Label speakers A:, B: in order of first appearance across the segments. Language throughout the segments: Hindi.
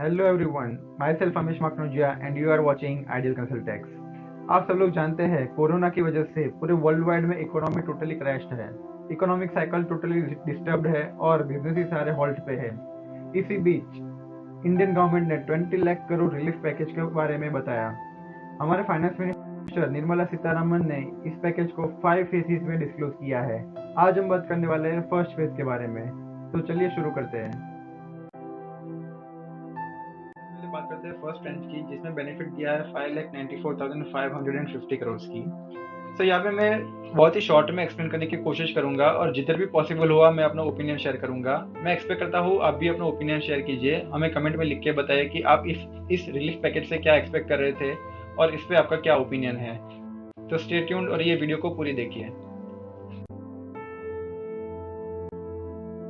A: Hello everyone, myself Amish Maknojia and you are watching ideal consultex. आप सब लोग जानते हैं कोरोना की वजह से पूरे वर्ल्ड वाइड में इकोनॉमी टोटली क्रैश्ड है। इकोनॉमिक साइकिल टोटली डिस्टर्ब्ड है और बिजनेस ही सारे हॉल्ट पे है। इसी बीच इंडियन गवर्नमेंट ने 20 लाख करोड़ रिलीफ पैकेज के बारे में बताया। हमारे फाइनेंस मिनिस्टर निर्मला सीतारमन ने इस पैकेज को 5 फेजेस में डिस्क्लोज किया है। आज हम बात करने वाले हैं फर्स्ट फेज के बारे में, तो चलिए शुरू करते हैं। बात करते हैं फर्स्ट ट्रांच की, जिसमें बेनिफिट दिया है 5,94,550 करोड़ की। तो यहाँ पे मैं बहुत ही शॉर्ट में एक्सप्लेन करने की कोशिश करूंगा और जिधर भी पॉसिबल हुआ मैं अपना ओपिनियन शेयर करूंगा। मैं एक्सपेक्ट करता हूँ आप भी अपना ओपिनियन शेयर कीजिए, हमें कमेंट में लिख के बताइए कि आप इस रिलीफ पैकेज से क्या एक्सपेक्ट कर रहे थे और इस पे आपका क्या ओपिनियन है। तो स्टे ट्यून्ड और ये वीडियो को पूरी देखिए।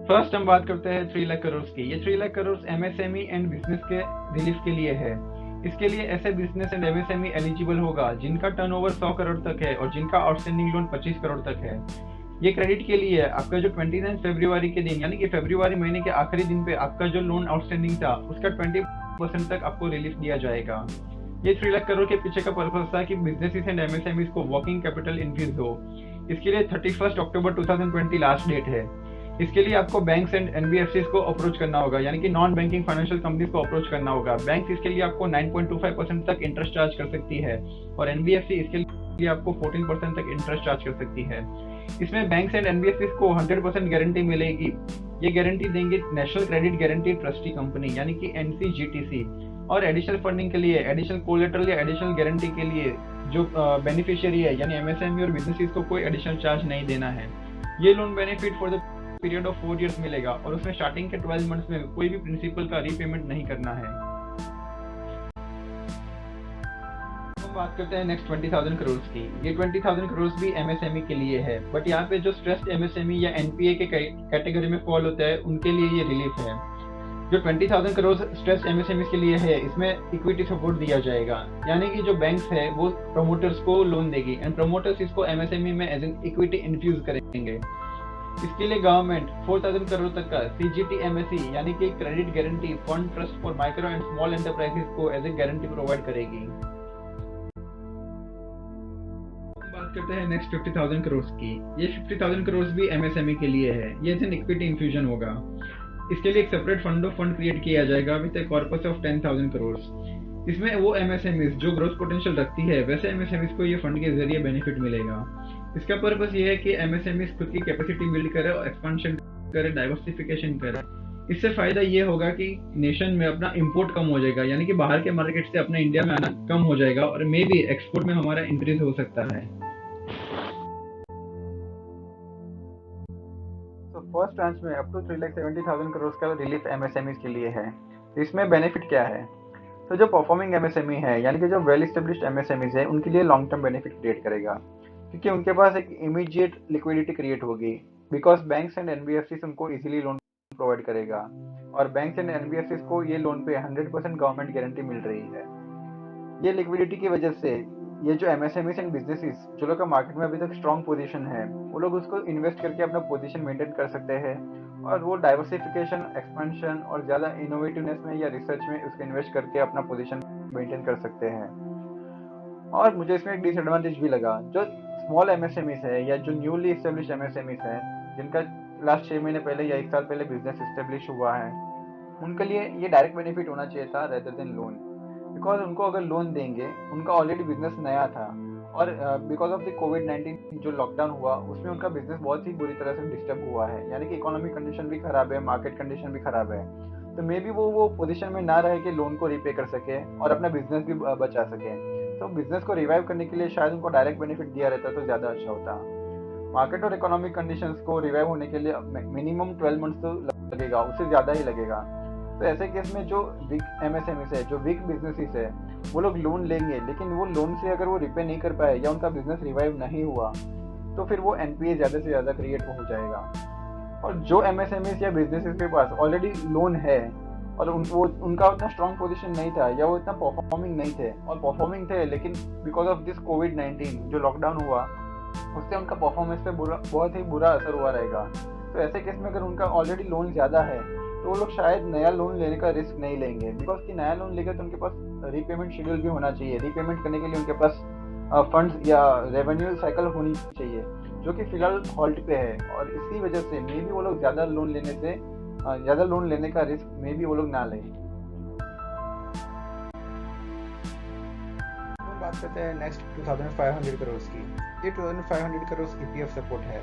A: फर्स्ट हम बात करते हैं 3 लाख करोड़ की। ये 3 lakh crore MSME and business के रिलीफ के लिए है। इसके लिए ऐसे बिजनेस एंड एमएसएमई एलिजिबल होगा जिनका टर्नओवर 100 करोड़ तक है और जिनका आउटस्टैंडिंग लोन 25 करोड़ तक है। ये क्रेडिट के लिए आपका जो 29 फरवरी के दिन यानी कि फरवरी महीने के आखिरी दिन पे आपका जो लोन आउटस्टैंडिंग था उसका 20% तक आपको रिलीफ दिया जाएगा। ये 3 लाख करोड़ के पीछे का पर्पस था कि बिजनेसेस एंड एमएसएमईज को वर्किंग कैपिटल इंक्रीज हो। इसके लिए 31 अक्टूबर 2020 लास्ट डेट है। इसके लिए आपको बैंक्स एंड एनबीएफसीज को अप्रोच करना होगा, यानी कि नॉन बैंकिंग फाइनेंशियल कंपनीज को अप्रोच करना होगा। बैंक्स इसके लिए आपको 9.25% तक इंटरेस्ट चार्ज कर सकती है और एनबीएफसी इसके लिए आपको 14% तक इंटरेस्ट चार्ज कर सकती है। इसमें बैंक्स एंड एनबीएफसीज को 100% गारंटी मिलेगी। ये गारंटी देंगे national credit guarantee trustee company यानी कि एनसीजीटीसी। और एडिशनल फंडिंग के लिए, एडिशनल कोलेटरल या एडिशनल गारंटी के लिए जो बेनिफिशियरी है यानी एमएसएमई और बिजनेसेस को कोई एडिशनल चार्ज नहीं देना है। ये loan benefit for the period of 4 years मिलेगा और उसमें स्टार्टिंग के 12 मंथ्स में कोई भी प्रिंसिपल का रीपेमेंट नहीं करना है। हम बात करते हैं नेक्स्ट 20,000 करोड़ की। ये 20,000 करोड़ भी एमएसएमई के लिए है, बट यहाँ पे जो स्ट्रेस्ड एमएसएमई या एनपीए के कैटेगरी में फॉल होता है उनके लिए ये रिलीफ है। जो 20,000 करोड़ स्ट्रेस्ड एमएसएमई के लिए है इसमें इक्विटी सपोर्ट दिया जाएगा, यानी कि जो बैंक्स है वो प्रमोटर्स को लोन देगी एंड प्रमोटर्स इसको एमएसएमई में एज एन इक्विटी इन्फ्यूज करेंगे। इसके लिए गवर्नमेंट 4,000 करोड़ तक का सीजीटीएमएसई यानी कि credit guarantee fund trust for micro and small enterprises को एज ए गारंटी प्रोवाइड करेगी। बात करते हैं नेक्स्ट 50,000 करोड़ की। ये 50,000 करोड़ भी एमएसएमई के लिए है। ये एज एन इक्विटी इन्फ्यूजन होगा। इसके लिए एक separate fund of fund create किया जाएगा with A corpus of 10,000 crore. इसमें वो एमएसएमईज जो ग्रोथ पोटेंशियल रखती है वैसे एमएसएमईज को ये फंड के जरिए बेनिफिट मिलेगा। इसका पर्पस ये है कि एमएसएमईज खुद की कैपेसिटी बिल्ड करे और एक्सपेंशन करे, डाइवर्सिफिकेशन करे। इससे फायदा ये होगा कि नेशन में अपना इंपोर्ट कम हो जाएगा, यानी कि बाहर के मार्केट से अपना इंडिया में आना कम हो जाएगा और मे भी एक्सपोर्ट में हमारा इंक्रीज हो सकता है। तो फर्स्ट ट्रांच में अप टू 3,70,000 करोड़ का रिलीफ एमएसएमईज के लिए है। इसमें बेनिफिट क्या है? तो जो परफॉर्मिंग एमएसएमई है यानी कि जो वेल एस्टेब्लिश्ड एमएसएमईज है उनके लिए लॉन्ग टर्म बेनिफिट क्रिएट करेगा, क्योंकि उनके पास एक इमीडिएट लिक्विडिटी क्रिएट होगी बिकॉज बैंक्स एंड एनबीएफसी उनको इजीली लोन प्रोवाइड करेगा और बैंक्स एंड एनबीएफसी को ये लोन पे 100% गवर्नमेंट गारंटी मिल रही है। ये लिक्विडिटी की वजह से ये जो एमएसएमईज एंड बिजनेसेस जो लोग का मार्केट में अभी तक स्ट्रॉन्ग पोजीशन है वो लोग उसको इन्वेस्ट करके अपना पोजीशन मेंटेन कर सकते हैं और वो डाइवर्सिफिकेशन, एक्सपेंशन और ज़्यादा इनोवेटिवनेस में या रिसर्च में उसको इन्वेस्ट करके अपना पोजीशन मेंटेन कर सकते हैं। और मुझे इसमें एक डिसएडवांटेज भी लगा, जो स्मॉल एमएसएमईज है या जो न्यूली एस्टेब्लिश एमएसएमईज है जिनका लास्ट 6 महीने पहले या 1 साल पहले बिजनेस एस्टेब्लिश हुआ है उनके लिए ये डायरेक्ट बेनिफिट होना चाहिए था रेदर देन लोन। बिकॉज उनको अगर लोन देंगे, उनका ऑलरेडी बिजनेस नया था और बिकॉज ऑफ द कोविड-19 जो लॉकडाउन हुआ उसमें उनका बिजनेस बहुत ही बुरी तरह से डिस्टर्ब हुआ है, यानी कि इकोनॉमिक कंडीशन भी खराब है, मार्केट कंडीशन भी खराब है। तो मे बी वो पोजीशन में ना रहे कि लोन को रीपे कर सके और अपना बिजनेस भी बचा सके। तो बिजनेस को रिवाइव करने के लिए शायद उनको डायरेक्ट बेनिफिट दिया रहता तो ज़्यादा अच्छा होता। मार्केट और इकोनॉमिक कंडीशंस को रिवाइव होने के लिए मिनिमम 12 मंथ्स तो लगेगा, उससे ज़्यादा ही लगेगा। तो ऐसे केस में जो वीक एमएसएमईज है, जो वीक बिजनेसेस है, वो लोग लोन लेंगे, लेकिन वो लोन से अगर वो रिपे नहीं कर पाए या उनका बिजनेस रिवाइव नहीं हुआ तो फिर वो एनपीए ज़्यादा से ज़्यादा क्रिएट हो जाएगा। और जो एमएसएमईज या बिजनेसेस के पास ऑलरेडी लोन है और उनका उतना स्ट्रॉन्ग पोजीशन नहीं था या वो इतना परफॉर्मिंग नहीं थे और परफॉर्मिंग थे लेकिन बिकॉज ऑफ दिस कोविड-19 जो लॉकडाउन हुआ उससे उनका परफॉर्मेंस पे बहुत ही बुरा असर हुआ रहेगा। तो ऐसे केस में अगर उनका ऑलरेडी लोन ज़्यादा है तो वो लोग शायद नया लोन लेने का रिस्क नहीं लेंगे, बिकॉज कि नया लोन लेकर तो उनके पास रीपेमेंट शेड्यूल भी होना चाहिए। रीपेमेंट करने के लिए उनके पास फंड्स या रेवेन्यू साइकिल होनी चाहिए, जो कि फिलहाल हॉल्ट पे है। और इसी वजह से मे भी वो लोग ज़्यादा लोन लेने का रिस्क मे भी वो लोग ना लें। हम बात करते हैं नेक्स्ट 2500 करोड़ की। ये 2500 करोड़ ईपीएफ सपोर्ट है।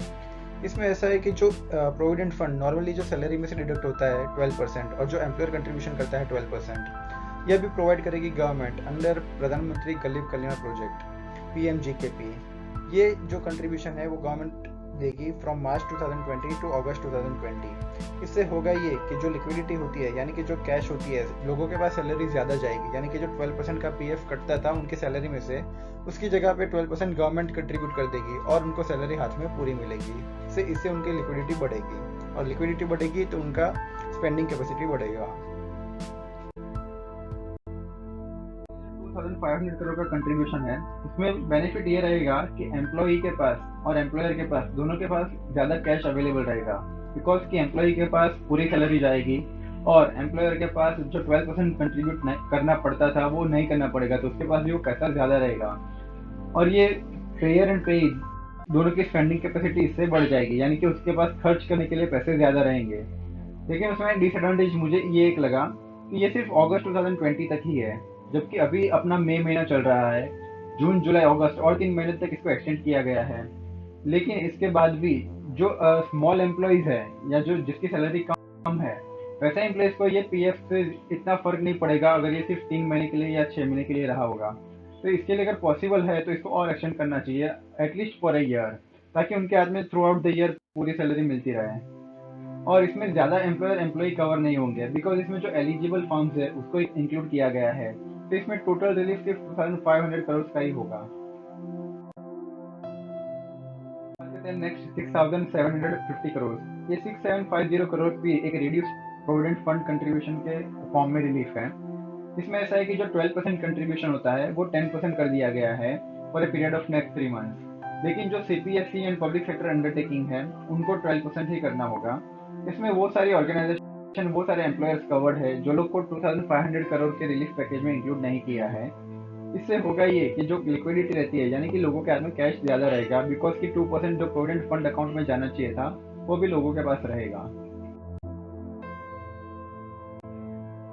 A: इसमें ऐसा है कि जो प्रोविडेंट फंड नॉर्मली जो सैलरी में से डिडक्ट होता है 12% और जो एम्प्लॉयर कंट्रीब्यूशन करता है 12%, यह भी प्रोवाइड करेगी गवर्नमेंट अंडर प्रधानमंत्री गरीब कल्याण प्रोजेक्ट PMGKP। ये जो कंट्रीब्यूशन है वो गवर्नमेंट देगी फ्रॉम मार्च 2020 टू अगस्त 2020। इससे होगा ये कि जो लिक्विडिटी होती है, यानी कि जो कैश होती है, लोगों के पास सैलरी ज़्यादा जाएगी, यानी कि जो 12% का PF कटता था उनकी सैलरी में से, उसकी जगह पे 12% गवर्नमेंट कंट्रीब्यूट कर देगी और उनको सैलरी हाथ में पूरी मिलेगी। इससे उनकी लिक्विडिटी बढ़ेगी, और लिक्विडिटी बढ़ेगी तो उनका स्पेंडिंग कैपेसिटी बढ़ेगा। 2500 करोड़ का कंट्रीब्यूशन है। इसमें बेनिफिट ये रहेगा कि एम्प्लॉई के पास और एम्प्लॉयर के पास, दोनों के पास ज़्यादा कैश अवेलेबल रहेगा, बिकॉज कि एम्प्लॉई के पास पूरी सैलरी जाएगी और एम्प्लॉयर के पास जो 12% कंट्रीब्यूट करना पड़ता था वो नहीं करना पड़ेगा, तो उसके पास भी वो पैसा ज़्यादा रहेगा। और ये पेयर एंड पे दोनों की स्पेंडिंग कैपेसिटी इससे बढ़ जाएगी, यानी कि उसके पास खर्च करने के लिए पैसे ज़्यादा रहेंगे। लेकिन उसमें डिसएडवांटेज मुझे ये एक लगा कि ये सिर्फ अगस्त 2020 तक ही है, जबकि अभी अपना मई महीना चल रहा है। जून जुलाई अगस्त और 3 महीने तक इसको एक्सटेंड किया गया है। लेकिन इसके बाद भी जो स्मॉल एम्प्लॉयज़ है या जो जिसकी सैलरी कम है, वैसे एम्प्लॉयज़ को ये PF से इतना फ़र्क नहीं पड़ेगा अगर ये सिर्फ 3 महीने के लिए या 6 महीने के लिए रहा होगा। तो इसके लिए अगर पॉसिबल है तो इसको और एक्सटेंड करना चाहिए, एटलीस्ट फॉर अ ईयर, ताकि उनके हाथ में थ्रू आउट द ईयर पूरी सैलरी मिलती रहे। और इसमें ज़्यादा एम्प्लॉय कवर नहीं होंगे, बिकॉज इसमें जो एलिजिबल फर्म्स है उसको इंक्लूड किया गया है। तो इसमें टोटल रिलीफ सिर्फ 2500 करोड़ का ही होगा। नेक्स्ट 6750 करोड़। ये 6750 करोड़ भी एक रिड्यूस प्रोविडेंट फंड कंट्रीब्यूशन के फॉर्म में रिलीफ है। इसमें ऐसा है कि जो 12% कंट्रीब्यूशन होता है वो 10% कर दिया गया है for a period of next 3 months. लेकिन जो CPSE and public sector undertaking है उनको 12% ही करना होगा। इसमें वो सारी ऑर्गेनाइजेशन, वो सारे एम्प्लॉयर्स कवर्ड है जो लोग को 2500 करोड़ के रिलीफ पैकेज में इंक्लूड नहीं किया है। इससे होगा ये कि जो लिक्विडिटी रहती है, यानी कि लोगों के हाथ में कैश ज़्यादा रहेगा, बिकॉज कि 2% जो प्रोविडेंट फंड अकाउंट में जाना चाहिए था वो भी लोगों के पास रहेगा।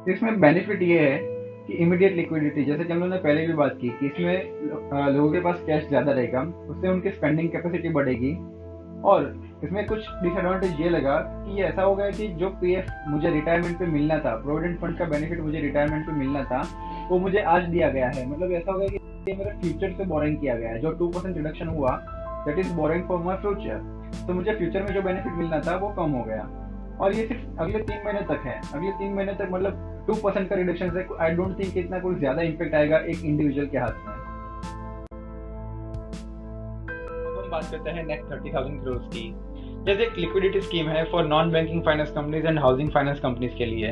A: इसमें बेनिफिट ये है कि इमीडिएट लिक्विडिटी, जैसे कि हम लोगों ने पहले भी बात की कि इसमें लोगों के पास कैश ज़्यादा रहेगा, उससे उनकी स्पेंडिंग कैपेसिटी बढ़ेगी। और इसमें कुछ डिसएडवांटेज ये लगा कि ये ऐसा होगा कि जो PF मुझे रिटायरमेंट पे मिलना था, प्रोविडेंट फंड का बेनिफिट मुझे रिटायरमेंट पे मिलना था, वो मुझे आज दिया गया है। मतलब ऐसा होगा कि ये मेरा फ्यूचर से बोरिंग किया गया है। जो 2% रिडक्शन हुआ, that is boring for my future. तो मुझे फ्यूचर में जो बेनिफिट मिलना था वो कम हो गया। और ये सिर्फ अगले 3 महीने तक है। अगले 3 महीने तक मतलब 2% का रिडक्शन से आई डोंट थिंक इतना कुछ ज़्यादा इम्पेक्ट आएगा एक इंडिविजुअल के हाथ में। बात करते हैं नेक्स्ट 30,000 करोड़ की। जैसे एक लिक्विडिटी स्कीम है for non banking finance companies and housing finance companies के लिए।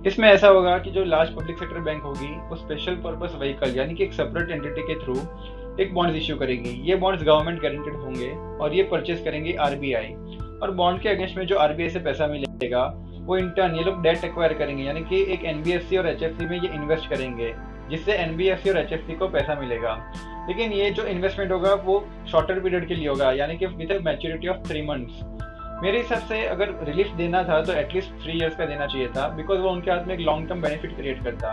A: इसमें ऐसा होगा कि जो लार्ज पब्लिक सेक्टर बैंक होगी वो स्पेशल पर्पस व्हीकल, यानी कि एक सेपरेट एंटिटी के थ्रू एक बॉन्ड्स इश्यू करेगी। ये बॉन्ड्स गवर्नमेंट गारंटेड होंगे और ये परचेज करेंगे RBI। और बॉन्ड के अगेंस्ट में जो RBI से पैसा मिलेगा वो इंटर्न ये लोग डेट एक्वायर करेंगे, यानी कि एक NBFC और HFC में ये इन्वेस्ट करेंगे, जिससे NBFC और HFC को पैसा मिलेगा। लेकिन ये जो इन्वेस्टमेंट होगा वो शॉर्टर पीरियड के लिए होगा, यानी कि with a maturity of 3 months. मेरे हिसाब से अगर रिलीफ देना था तो एटलीस्ट 3 इयर्स का देना चाहिए था, बिकॉज वो उनके हाथ में एक लॉन्ग टर्म बेनिफिट क्रिएट करता।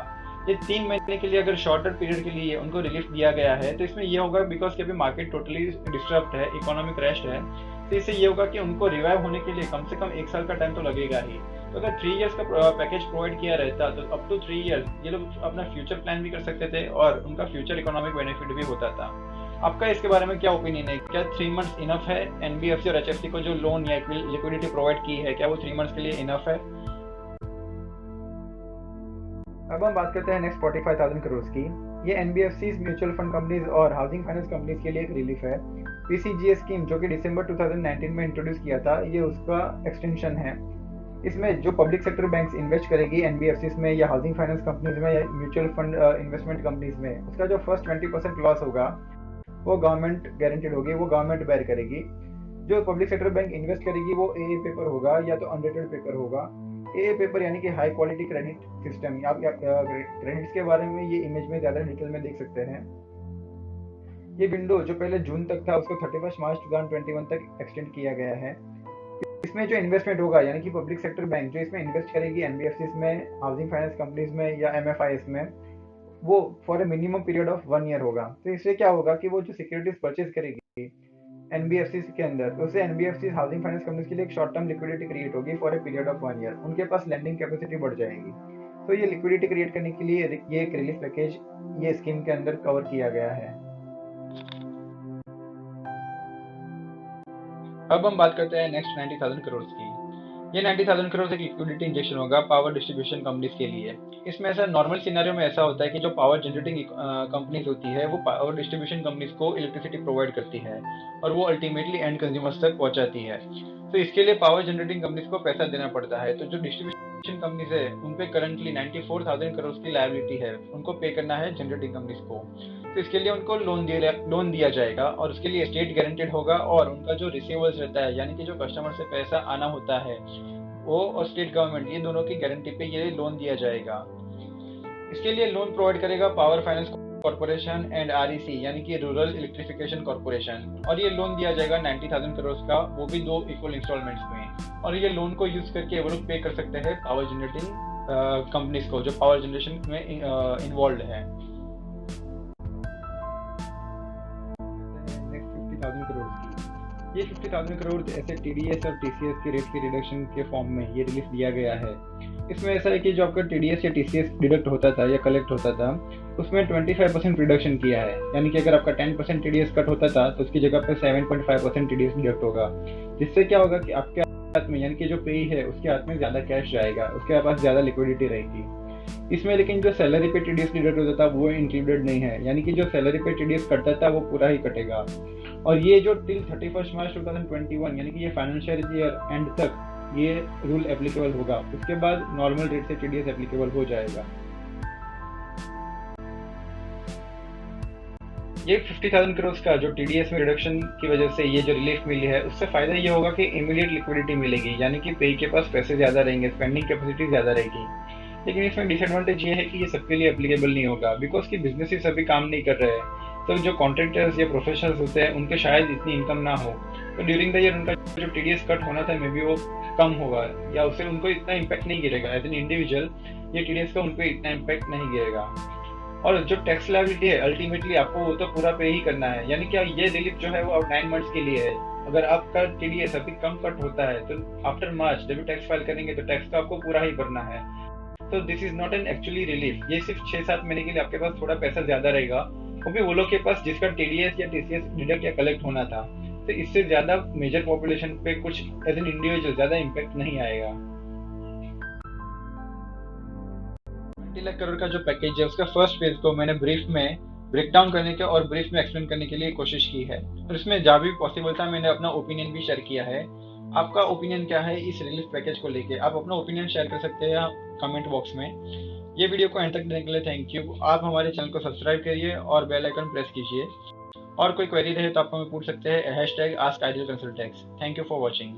A: ये 3 महीने के लिए अगर शॉर्टर पीरियड के लिए उनको रिलीफ दिया गया है तो इसमें ये होगा, बिकॉज कि अभी मार्केट टोटली डिस्टर्ब्ड है, इकोनॉमिक क्रैश है, तो इससे ये होगा कि उनको रिवाइव होने के लिए कम से कम 1 साल का टाइम तो लगेगा ही। तो अगर 3 इयर्स का पैकेज प्रोवाइड किया रहता तो अप टू 3 इयर्स ये लोग अपना फ्यूचर प्लान भी कर सकते थे और उनका फ्यूचर इकोनॉमिक बेनिफिट भी होता था। आपका इसके बारे में क्या ओपिनियन है? क्या 3 मंथ्स इनफ है? NBFC और HFC को जो लोन या लिक्विडिटी प्रोवाइड की है, क्या वो 3 मंथ्स के लिए इनफ है? अब हम बात करते हैं नेक्स्ट 45,000 करोड़ की। ये NBFCs, म्यूचुअल फंड कंपनीज और हाउसिंग फाइनेंस कंपनीज के लिए एक रिलीफ है। PCGA स्कीम जो कि दिसंबर 2019 में इंट्रोड्यूस किया था, ये उसका एक्सटेंशन है। इसमें जो पब्लिक सेक्टर बैंक्स इन्वेस्ट करेगी NBFCs में या हाउसिंग फाइनेंस कंपनीज में या म्यूचुअल फंड इन्वेस्टमेंट कंपनीज में, उसका जो फर्स्ट 20% लॉस होगा वो गवर्नमेंट गारंटेड होगी, वो गवर्नमेंट बेयर करेगी। जो पब्लिक सेक्टर बैंक इन्वेस्ट करेगी वो AA पेपर होगा या तो अनरेटेड पेपर होगा। ये पेपर यानी कि हाई क्वालिटी क्रेडिट सिस्टम, आप क्रेडिट्स के बारे में ये इमेज में ज़्यादा डिटेल में देख सकते हैं। ये विंडो जो पहले जून तक था उसको 31 मार्च 2021 तक एक्सटेंड किया गया है। इसमें जो इन्वेस्टमेंट होगा यानी कि पब्लिक सेक्टर बैंक जो इसमें इन्वेस्ट करेगी एनबीएफसीज में, हाउसिंग फाइनेंस कंपनीज में या एमएफआईएस में, वो for a minimum period of 1 year होगा। तो इससे क्या होगा कि वो जो सिक्योरिटीज परचेज करेगी एनबीएफसी के अंदर, तो उससे एनबीएफसी हाउसिंग फाइनेंस कंपनीज के लिए एक शॉर्ट टर्म लिक्विडिटी क्रिएट होगी for a period of 1 year. उनके पास लैंडिंग कैपेसिटी बढ़ जाएगी। तो ये लिक्विडिटी क्रिएट करने के लिए ये एक रिलीफ पैकेज ये स्कीम के अंदर कवर किया गया है। अब हम बात करते हैं नेक्स्ट 90,000 करोड़ की। ये 90,000 करोड़ एक लिक्विडिटी इंजेक्शन होगा पावर डिस्ट्रीब्यूशन कंपनीज के लिए। इसमें ऐसा नॉर्मल सिनेरियो में ऐसा होता है कि जो पावर जनरेटिंग कंपनीज होती है वो पावर डिस्ट्रीब्यूशन कंपनीज को इलेक्ट्रिसिटी प्रोवाइड करती है और वो अल्टीमेटली एंड कंज्यूमर्स तक पहुंचाती है। तो इसके लिए पावर जनरेटिंग कंपनीज को पैसा देना पड़ता है। तो जो डिस्ट्रीब्यूशन कंपनीज है उन पे करंटली 94,000 करोड़ की लायबिलिटी है, उनको पे करना है जनरेटिंग कंपनीज को। तो इसके लिए उनको लोन दिया जाएगा और उसके लिए स्टेट गारंटेड होगा और उनका जो रिसीवर्स रहता है यानी कि जो कस्टमर से पैसा आना होता है वो और स्टेट गवर्नमेंट ये दोनों की गारंटी पे ये लोन दिया जाएगा। इसके लिए लोन प्रोवाइड करेगा power finance corporation and REC यानी कि रूरल इलेक्ट्रिफिकेशन कॉर्पोरेशन, और ये लोन दिया जाएगा 90,000 करोड़ का, वो भी 2 इक्वल इंस्टॉलमेंट्स में। और ये लोन को यूज करके वो लोग पे कर सकते हैं पावर जनरेटिंग कंपनीज को जो पावर जनरेशन में इन्वॉल्व है। नेक्स्ट 50,000 करोड़ की, ये 50,000 करोड़ ऐसे टीडीएस और टीसीएस के रेट की रिडक्शन के फॉर्म में ये रिलीफ दिया गया है। इसमें ऐसा है कि जो आपका टीडीएस या टीसीएस डिडक्ट होता था या कलेक्ट होता था उसमें 25% रिडक्शन किया है। यानी कि अगर आपका 10% टीडीएस कट होता था तो उसकी जगह पे 7.5% टीडीएस डिडक्ट होगा। जिससे क्या होगा कि आपके हाथ में यानी कि जो पेई है उसके हाथ में ज़्यादा कैश जाएगा, उसके पास ज़्यादा लिक्विडिटी रहेगी। इसमें लेकिन जो सैलरी पे टीडीएस डिडक्ट होता था वो इंक्लूडेड नहीं है, यानी कि जो सैलरी पे टीडीएस कटता था वो पूरा ही कटेगा। और ये जो टिल 31 मार्च 2021 यानी कि ये फाइनेंशियल ईयर एंड तक ये रूल एप्लीकेबल होगा। उसके बाद नॉर्मल रेट से टीडीएस एप्लीकेबल हो जाएगा। ये 50,000 करोड़ का जो टीडीएस में रिडक्शन की वजह से ये जो रिलीफ मिली है उससे फायदा ये होगा कि इमीडिएट लिक्विडिटी मिलेगी, यानी कि पेई के पास पैसे ज़्यादा रहेंगे, स्पेंडिंग कैपेसिटी ज़्यादा रहेगी। लेकिन इसमें डिसएडवांटेज ये है कि ये सबके लिए एप्लीकेबल नहीं होगा बिकॉज कि बिजनेसेस अभी काम नहीं कर रहे हैं। तो जो कॉन्ट्रैक्टर्स या प्रोफेशनल्स होते हैं उनके शायद इतनी इनकम ना हो, तो ड्यूरिंग द ईयर उनका जो टीडीएस कट होना था मे बी वो कम होगा या उससे उनको इतना इम्पैक्ट नहीं गिरेगा। एज एन इंडिविजुअल ये टीडीएस का उन पर इतना इम्पैक्ट नहीं गिरेगा। और जो टैक्स लायबिलिटी है अल्टीमेटली आपको वो तो पूरा पे ही करना है, यानी कि ये रिलीफ जो है वो 9 मंथ्स के लिए है। अगर आपका टीडीएस अभी कम कट होता है तो आफ्टर मार्च जब टैक्स फाइल करेंगे तो टैक्स तो आपको पूरा ही भरना है। तो this is not an actually relief, ये सिर्फ 6-7 महीने के लिए आपके पास थोड़ा पैसा ज्यादा रहेगा, क्योंकि वो लोग के पास जिसका टीडीएस या टीसीएस डिडक्ट या कलेक्ट होना था। तो इससे ज्यादा मेजर पॉपुलेशन पे कुछ एज एन इंडिविजुअल ज्यादा इम्पैक्ट नहीं आएगा। 20 लाख करोड़ का जो पैकेज है उसका फर्स्ट फेज को मैंने ब्रीफ में ब्रेक डाउन करने के और ब्रीफ में एक्सप्लेन करने के लिए कोशिश की है, और इसमें जहाँ भी पॉसिबल था मैंने अपना ओपिनियन भी शेयर किया है। आपका ओपिनियन क्या है इस रिलीफ पैकेज को लेके, आप अपना ओपिनियन शेयर कर सकते हैं कमेंट बॉक्स में। ये वीडियो को एंड तक देखने के लिए थैंक यू। आप हमारे चैनल को सब्सक्राइब करिए और बेल आइकन प्रेस कीजिए। और कोई क्वेरी रहे तो आप हमें पूछ सकते हैं #AskIdealConsultants। Thank you for watching.